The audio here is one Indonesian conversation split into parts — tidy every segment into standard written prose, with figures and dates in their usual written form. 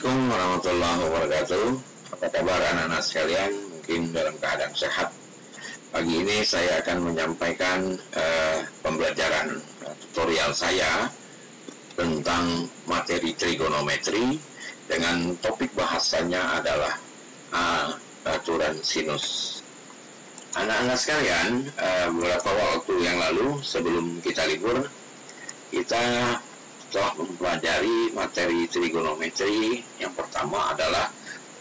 Assalamualaikum warahmatullahi wabarakatuh. Apa kabar anak-anak sekalian? Mungkin dalam keadaan sehat. Pagi ini saya akan menyampaikan pembelajaran tutorial saya tentang materi trigonometri dengan topik bahasanya adalah aturan sinus. Anak-anak sekalian, beberapa waktu yang lalu sebelum kita libur, kita telah mempelajari materi trigonometri. Yang pertama adalah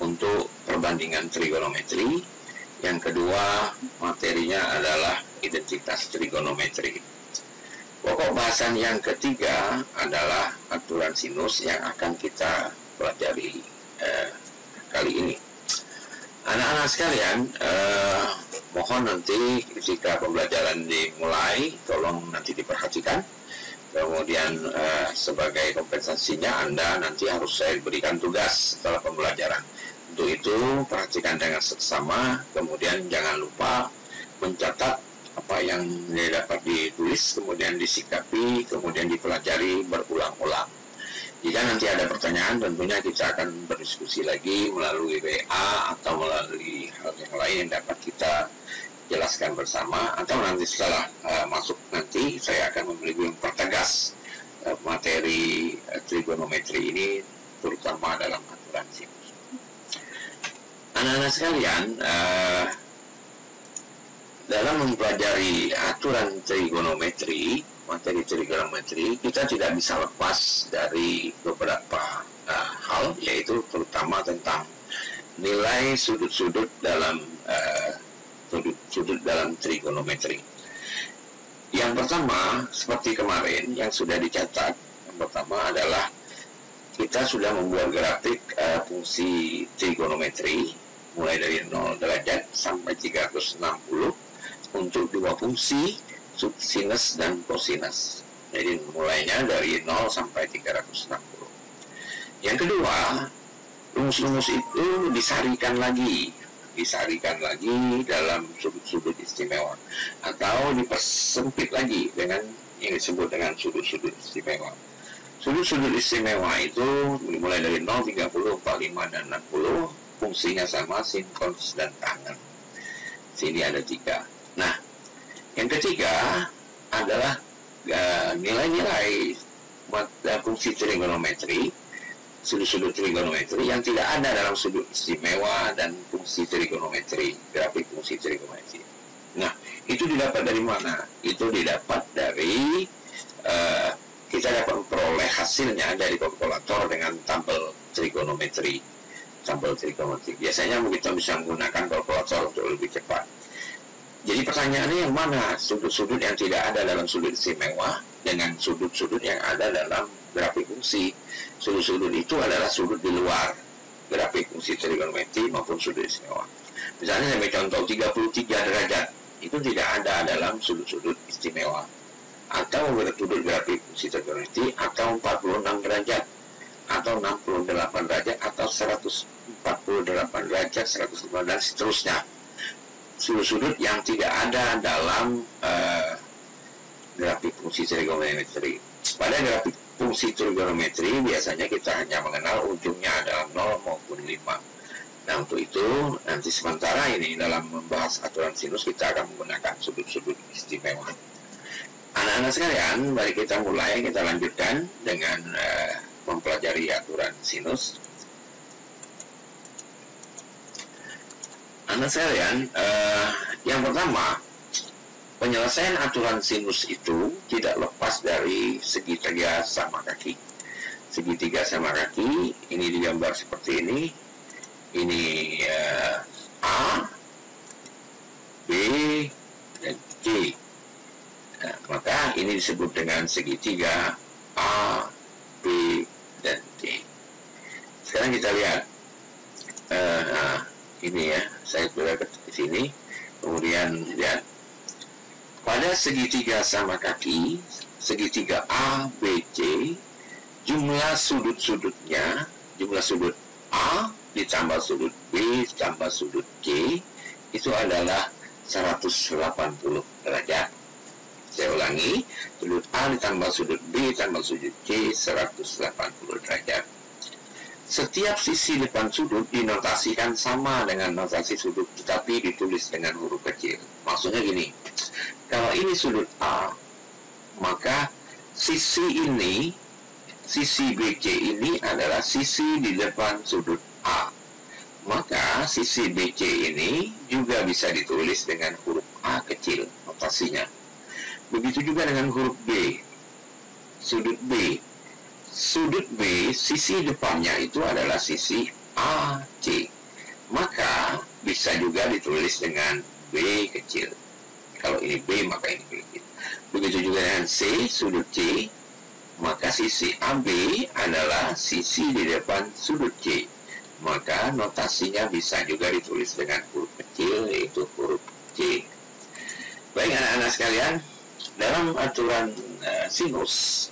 untuk perbandingan trigonometri, yang kedua materinya adalah identitas trigonometri. Pokok bahasan yang ketiga adalah aturan sinus yang akan kita pelajari kali ini. Anak-anak sekalian, mohon nanti jika pembelajaran dimulai, tolong nanti diperhatikan. Kemudian sebagai kompensasinya Anda nanti harus saya berikan tugas setelah pembelajaran. Untuk itu perhatikan dengan seksama, kemudian jangan lupa mencatat apa yang dapat ditulis, kemudian disikapi, kemudian dipelajari berulang-ulang. Jika nanti ada pertanyaan, tentunya kita akan berdiskusi lagi melalui WA atau melalui hal yang lain yang dapat kita jelaskan bersama, atau nanti setelah masuk nanti saya akan mempertegas materi trigonometri ini, terutama dalam aturan sinus. Anak-anak sekalian, dalam mempelajari aturan trigonometri, materi trigonometri, kita tidak bisa lepas dari beberapa hal, yaitu terutama tentang nilai sudut-sudut dalam sudut dalam trigonometri. Yang pertama, seperti kemarin yang sudah dicatat, yang pertama adalah kita sudah membuat grafik fungsi trigonometri mulai dari 0 derajat sampai 360 untuk dua fungsi sinus dan kosinus. Jadi mulainya dari 0 sampai 360. Yang kedua, rumus-rumus itu disarikan lagi dalam sudut-sudut istimewa, atau dipersempit lagi dengan yang disebut dengan sudut-sudut istimewa. Sudut-sudut istimewa itu mulai dari 0, 30, 45, dan 60, fungsinya sama, sin, cos, dan tangen. Sini ada 3. Nah, yang ketiga adalah nilai-nilai fungsi trigonometri, sudut-sudut trigonometri yang tidak ada dalam sudut istimewa dan fungsi trigonometri, grafik fungsi trigonometri. Nah, itu didapat dari mana? Itu didapat dari kita dapat memperoleh hasilnya dari kalkulator dengan tabel trigonometri. Biasanya kita bisa menggunakan kalkulator untuk lebih cepat. Jadi pertanyaannya, yang mana sudut-sudut yang tidak ada dalam sudut istimewa dengan sudut-sudut yang ada dalam grafik fungsi? Sudut-sudut itu adalah sudut di luar grafik fungsi trigonometri maupun sudut istimewa. Misalnya saya contoh 33 derajat, itu tidak ada dalam sudut-sudut istimewa, atau sudut grafik fungsi trigonometri, atau 46 derajat, atau 68 derajat, atau 148 derajat, 150, dan seterusnya. Sudut-sudut yang tidak ada dalam grafik fungsi trigonometri. Pada grafik fungsi trigonometri biasanya kita hanya mengenal ujungnya adalah 0 maupun 5. Nah, untuk itu nanti sementara ini dalam membahas aturan sinus kita akan menggunakan sudut-sudut istimewa. Anak-anak sekalian, mari kita mulai, kita lanjutkan dengan mempelajari aturan sinus. Anak sekalian, yang pertama, penyelesaian aturan sinus itu tidak lepas dari segitiga sama kaki. Segitiga sama kaki ini digambar seperti ini. Ini A, B, dan C. Nah, maka ini disebut dengan segitiga A, B, dan C. Sekarang kita lihat. Ini ya, saya sudah ke sini. Kemudian lihat. Pada segitiga sama kaki, segitiga A, B, C, jumlah sudut-sudutnya, jumlah sudut A ditambah sudut B ditambah sudut C, itu adalah 180 derajat. Saya ulangi, sudut A ditambah sudut B ditambah sudut C, 180 derajat. setiap sisi depan sudut dinotasikan sama dengan notasi sudut, tetapi ditulis dengan huruf kecil. Maksudnya gini, kalau ini sudut A, maka sisi ini, sisi BC ini adalah sisi di depan sudut A. Maka sisi BC ini juga bisa ditulis dengan huruf A kecil, notasinya. Begitu juga dengan huruf B, sudut B. Sudut B, sisi depannya itu adalah sisi AC. Maka bisa juga ditulis dengan B kecil. Kalau ini B, maka ini B kecil. Begitu juga dengan C, sudut C. Maka sisi AB adalah sisi di depan sudut C. Maka notasinya bisa juga ditulis dengan huruf kecil, yaitu huruf C. Baik anak-anak sekalian, dalam aturan sinus,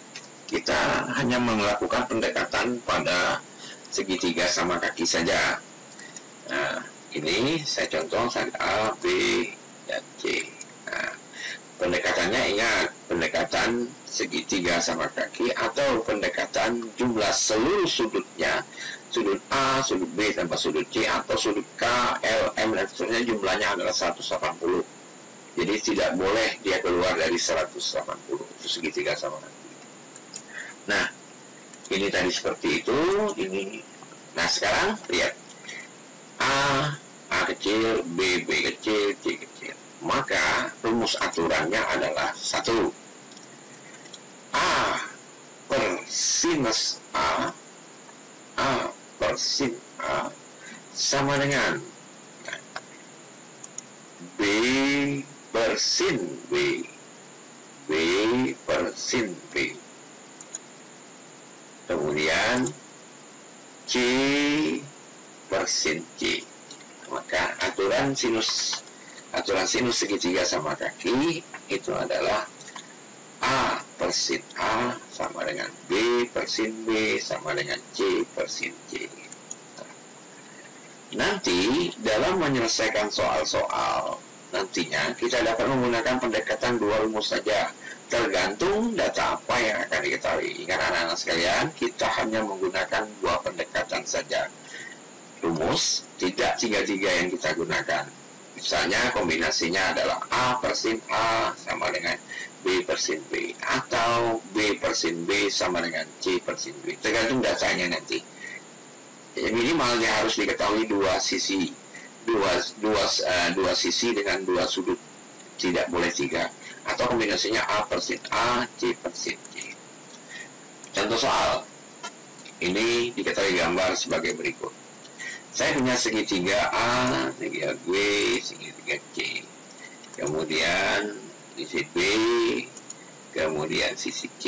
kita hanya melakukan pendekatan pada segitiga sama kaki saja. Nah, ini saya contoh A, B, dan C. Nah, pendekatannya ingat, pendekatan segitiga sama kaki atau pendekatan jumlah seluruh sudutnya, sudut A, sudut B tanpa sudut C, atau sudut K, L, M, dan seterusnya jumlahnya adalah 180. Jadi tidak boleh dia keluar dari 180, itu segitiga sama kaki. Nah, ini tadi seperti itu, ini. Nah, sekarang lihat. A kecil, B kecil, C kecil. Maka rumus aturannya adalah 1. A per sinus A per sin A sama dengan B per sin B per sin B. Kemudian C per sin C. Maka aturan sinus segitiga sama kaki itu adalah A per sin A sama dengan B per sin B sama dengan C per sin C. Nanti dalam menyelesaikan soal-soal nantinya kita dapat menggunakan pendekatan 2 rumus saja, tergantung data apa yang akan diketahui. Ingat anak-anak sekalian, kita hanya menggunakan 2 pendekatan saja. Rumus, tidak 3-3 yang kita gunakan. Misalnya kombinasinya adalah A per sin A sama dengan B per sin B, atau B per sin B sama dengan C per sin B. Tergantung datanya nanti. Minimal dia harus diketahui 2 sisi, dua sisi dengan 2 sudut, tidak boleh 3. Atau kombinasinya A per sin A, C per sin C. Contoh soal ini diketahui gambar sebagai berikut. Saya punya segitiga A, segitiga B, segitiga C. Kemudian sisi B, kemudian sisi C,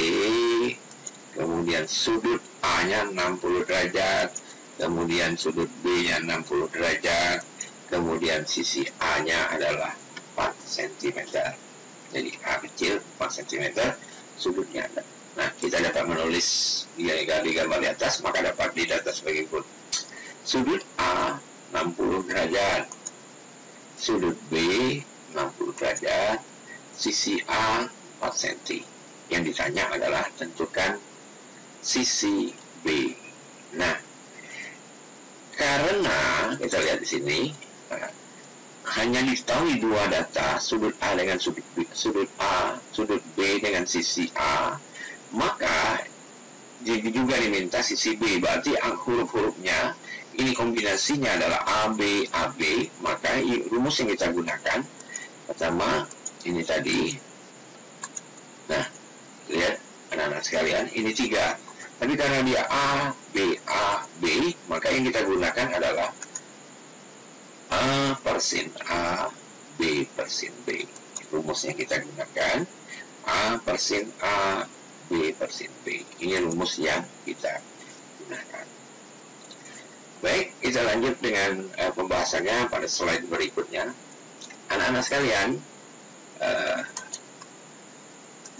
kemudian sudut A-nya 60 derajat, kemudian sudut B-nya 60 derajat, kemudian sisi A-nya adalah 4 cm. Jadi A kecil 4 cm, sudutnya ada. Nah, kita dapat menulis di gambar di atas, maka dapat didata sebagai berikut. Sudut A 60 derajat, sudut B 60 derajat, sisi A 4 cm. Yang ditanya adalah tentukan sisi B. Nah, karena kita lihat di sini, hanya diketahui 2 data, sudut A dengan sudut B, sudut B dengan sisi A, maka juga diminta sisi B. Berarti huruf-hurufnya ini kombinasinya adalah AB, maka rumus yang kita gunakan pertama ini tadi. Nah, lihat anak-anak sekalian, ini 3. Tapi karena dia A, B, maka yang kita gunakan adalah A per sin A, B per sin B. Rumus yang kita gunakan A per sin A, B per sin B. Ini rumus yang kita gunakan. Baik, kita lanjut dengan pembahasannya pada slide berikutnya. Anak-anak sekalian,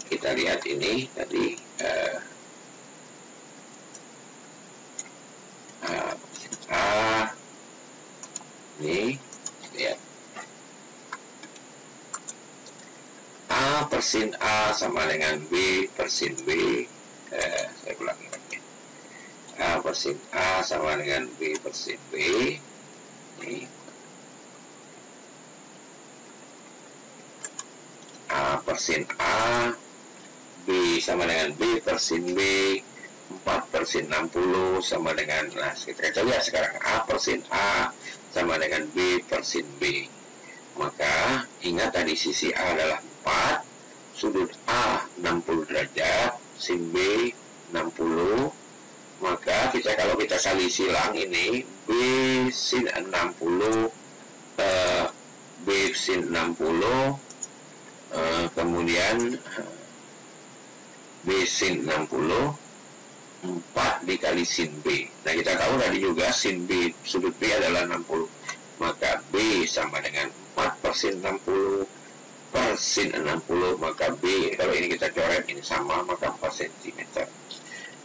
kita lihat ini tadi ini lihat A per sin A sama dengan B per sin B. Saya ulangi lagi. A per per sin A sama dengan B per sin B. Ini A per sin A, B sama dengan B per sin B, 4 per sin 60 sama dengan, nah kita lihat sekarang A per sin A sama dengan B per sin B. Maka ingat tadi sisi A adalah 4, sudut A 60 derajat, sin B 60, maka kalau kita kali silang ini B sin 60, B sin 60, kemudian B sin 60, 4 dikali sin B. Nah kita tahu tadi juga sin B, sudut B adalah 60, maka B sama dengan 4 per sin 60 per sin 60, maka B, kalau ini kita coret ini sama, maka 4 cm.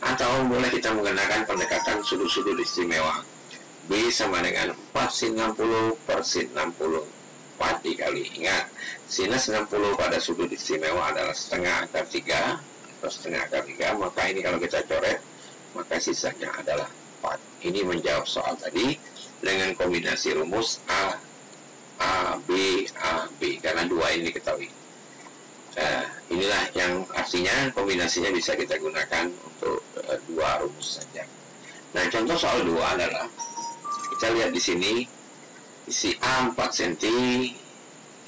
Atau boleh kita menggunakan pendekatan sudut-sudut istimewa. B sama dengan 4 sin 60 per sin 60, 4 dikali, ingat sinus 60 pada sudut istimewa adalah setengah akar 3 atau setengah akar 3, maka ini kalau kita coret maka sisanya adalah 4. Ini menjawab soal tadi dengan kombinasi rumus A B karena 2 ini diketahui. Inilah yang artinya kombinasinya bisa kita gunakan untuk 2 rumus saja. Nah contoh soal 2 adalah kita lihat di sini isi A 4 cm,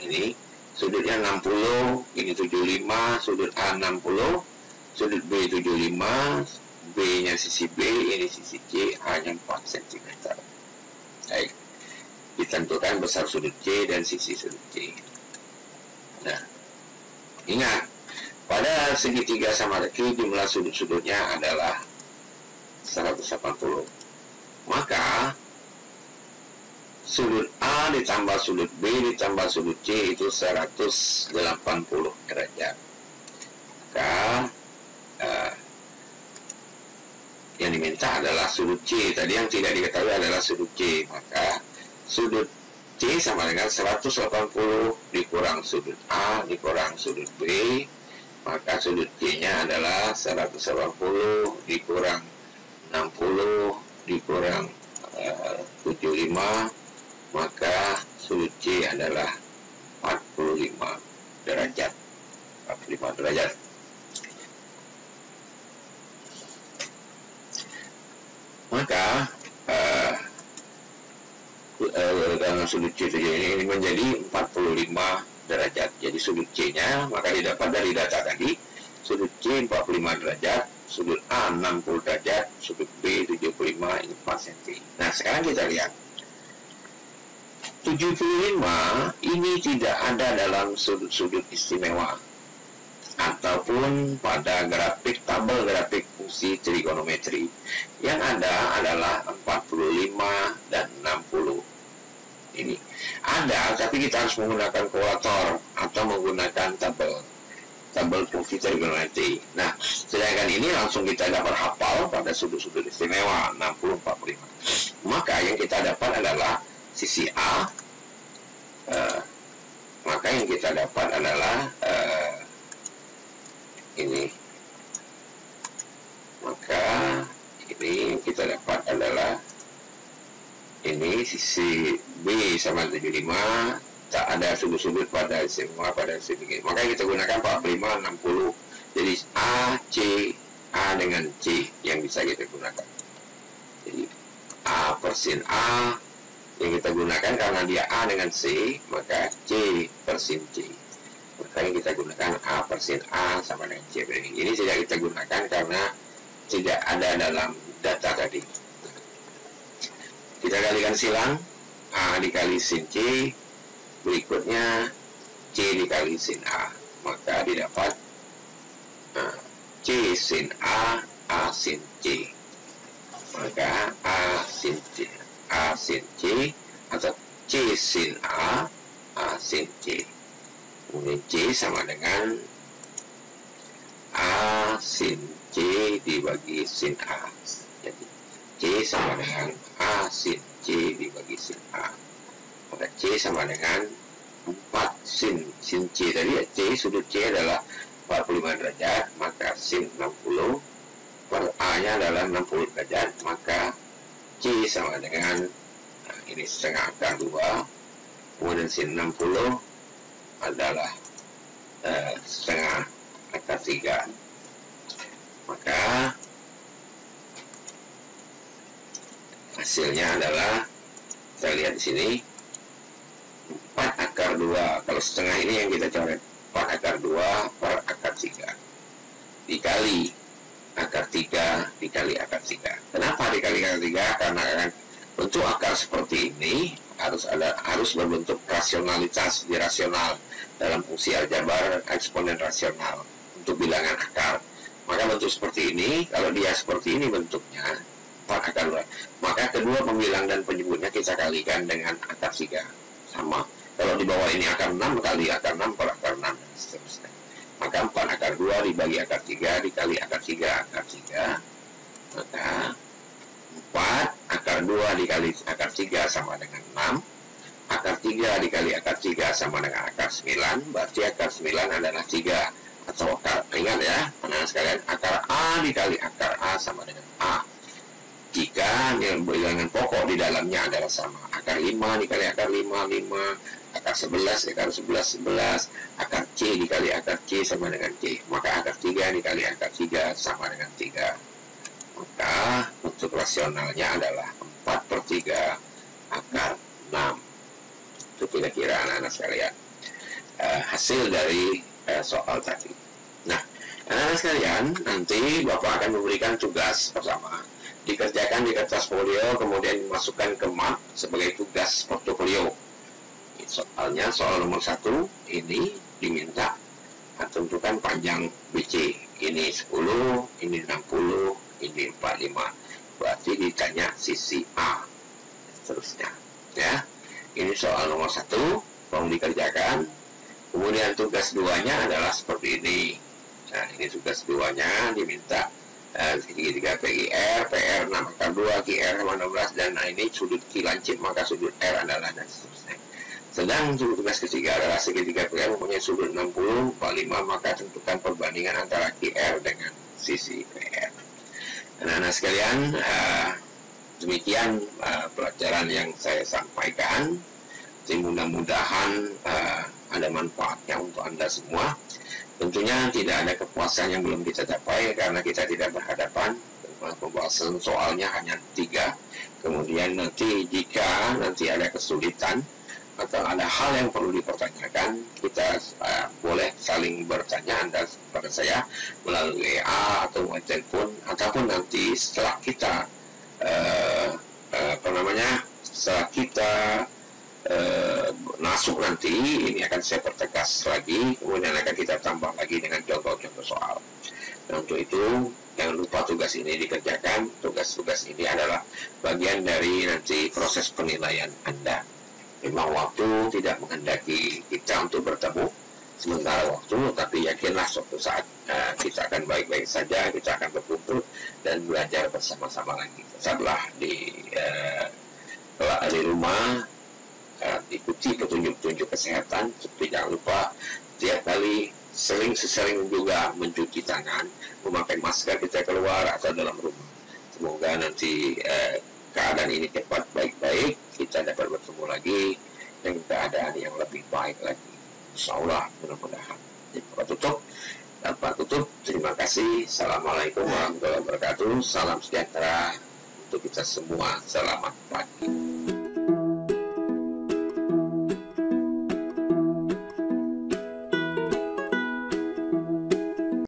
ini sudutnya 60, ini 75, sudut A 60, sudut B 75, B nya sisi B, ini sisi C, A nya 4 cm. Baik, ditentukan besar sudut C dan sisi sudut C. Nah, ingat pada segitiga sama reki jumlah sudut-sudutnya adalah 180, maka sudut A ditambah sudut B ditambah sudut C itu 180 derajat. Maka yang diminta adalah sudut C. Tadi yang tidak diketahui adalah sudut C. Maka sudut C sama dengan 180 dikurang sudut A dikurang sudut B. Maka sudut C nya adalah 180 dikurang 60 dikurang 75, maka sudut C adalah 45 derajat. 45 derajat. Maka dengan sudut C ini menjadi 45 derajat. Jadi sudut C-nya maka didapat dari data tadi, sudut C 45 derajat, sudut A 60 derajat, sudut B 75, ini 4 cm. Nah sekarang kita lihat 75 ini tidak ada dalam sudut-sudut istimewa ataupun pada grafik tabel grafik fungsi trigonometri. Yang ada adalah 45 dan 60. Ini ada, tapi kita harus menggunakan kalkulator atau menggunakan tabel fungsi trigonometri. Nah, sedangkan ini langsung kita dapat hafal pada sudut-sudut istimewa 60, 45. Maka yang kita dapat adalah sisi A. Maka yang kita dapat adalah ini. Maka ini yang kita dapat adalah ini sisi B sama 75, tak ada sudut-sudut pada semua pada sini. Maka kita gunakan 45, 60. Jadi A dengan C yang bisa kita gunakan. Jadi A per sin A yang kita gunakan karena dia A dengan C, maka C per sin C. Maka yang kita gunakan A per sin A sama dengan C. Ini tidak kita gunakan karena tidak ada dalam data tadi. Kita kalikan silang, A dikali sin C, berikutnya C dikali sin A, maka didapat C sin A sin C. Maka A sin C atau C sin A sin C. Kemudian C sama dengan A sin C dibagi sin A. Jadi C sama dengan A sin C dibagi sin A. Maka C sama dengan 4 sin C tadi ya, C sudut C adalah 45 derajat, maka sin 60 per A-nya adalah 60 derajat, maka C sama dengan, nah, ini setengah akar 2, kemudian sini 60 adalah setengah akar 3. Maka hasilnya adalah, kita lihat di sini, 4 akar 2. Kalau setengah ini yang kita coret, 4 akar 2 per akar 3 dikali akar 3 dikali akar 3. Kenapa dikali akar 3? Karena bentuk akar seperti ini harus berbentuk rasionalitas, dirasional dalam fungsi aljabar eksponen rasional untuk bilangan akar. Maka bentuk seperti ini, kalau dia seperti ini bentuknya 4 akar 2, maka kedua pembilang dan penyebutnya kita kalikan dengan akar 3. Sama. Kalau di bawah ini akar 6 kali akar 6 per akar 6 dan seterusnya. Maka 4 akar 2 dibagi akar 3 dikali akar 3 akar 3. Maka 4 akar 2 dikali akar 3 sama dengan 6. Akar 3 dikali akar 3 sama dengan akar 9. Berarti akar 9 adalah 3. Atau akar, ingat ya, teman-teman sekalian, akar A dikali akar A sama dengan A. Jika bilangan pokok di dalamnya adalah sama. Akar 5 dikali akar 5, 5. Akar 11 dikali 11, 11. Akar C dikali akar C sama dengan C. Maka akar 3 dikali akar 3 sama dengan 3. Maka bentuk rasionalnya adalah 4 per 3 akar 6. Itu kira-kira anak-anak sekalian hasil dari soal tadi. Nah, anak-anak sekalian, nanti Bapak akan memberikan tugas bersama, dikerjakan di kertas folio, kemudian dimasukkan ke map sebagai tugas portofolio. Soalnya soal nomor 1 ini diminta tentukan panjang BC. Ini 10, ini 60, ini 45. Berarti ditanya sisi A. Seterusnya, ya. Ini soal nomor 1, tolong dikerjakan. Kemudian tugas 2-nya adalah seperti ini. Nah, ini tugas 2-nya diminta segitiga PQR, PR 6 akar 2, QR 16, dan ini sudut Q lancip, maka sudut R adalah, dan seterusnya. Sedang tugas ketiga adalah segitiga PR mempunyai sudut 60, 45, maka tentukan perbandingan antara QR dengan sisi PR. Anak-anak sekalian, demikian pelajaran yang saya sampaikan. Mudah-mudahan ada manfaatnya untuk Anda semua. Tentunya tidak ada kepuasan yang belum kita capai karena kita tidak berhadapan. Pembahasan soalnya hanya 3. Kemudian jika nanti ada kesulitan atau ada hal yang perlu dipertanyakan, kita boleh saling bertanya Anda kepada saya melalui WA atau telepon, ataupun nanti setelah kita setelah kita masuk nanti, ini akan saya pertegas lagi, kemudian akan kita tambah lagi dengan contoh-contoh soal. Nah, untuk itu jangan lupa tugas ini dikerjakan. Tugas-tugas ini adalah bagian dari nanti proses penilaian Anda. Memang waktu tidak menghendaki kita untuk bertemu sementara waktu, tapi yakinlah suatu saat kita akan baik-baik saja, kita akan berkumpul dan belajar bersama-sama lagi. Tetaplah di rumah, ikuti petunjuk-petunjuk kesehatan, seperti jangan lupa setiap kali sering juga mencuci tangan, memakai masker kita keluar atau dalam rumah. Semoga nanti keadaan ini cepat baik-baik, kita dapat bertemu lagi dengan keadaan yang lebih baik lagi. Insyaallah, mudah-mudahan. Tanpa tutup, terima kasih. Assalamualaikum warahmatullahi wabarakatuh. Salam sejahtera untuk kita semua. Selamat pagi.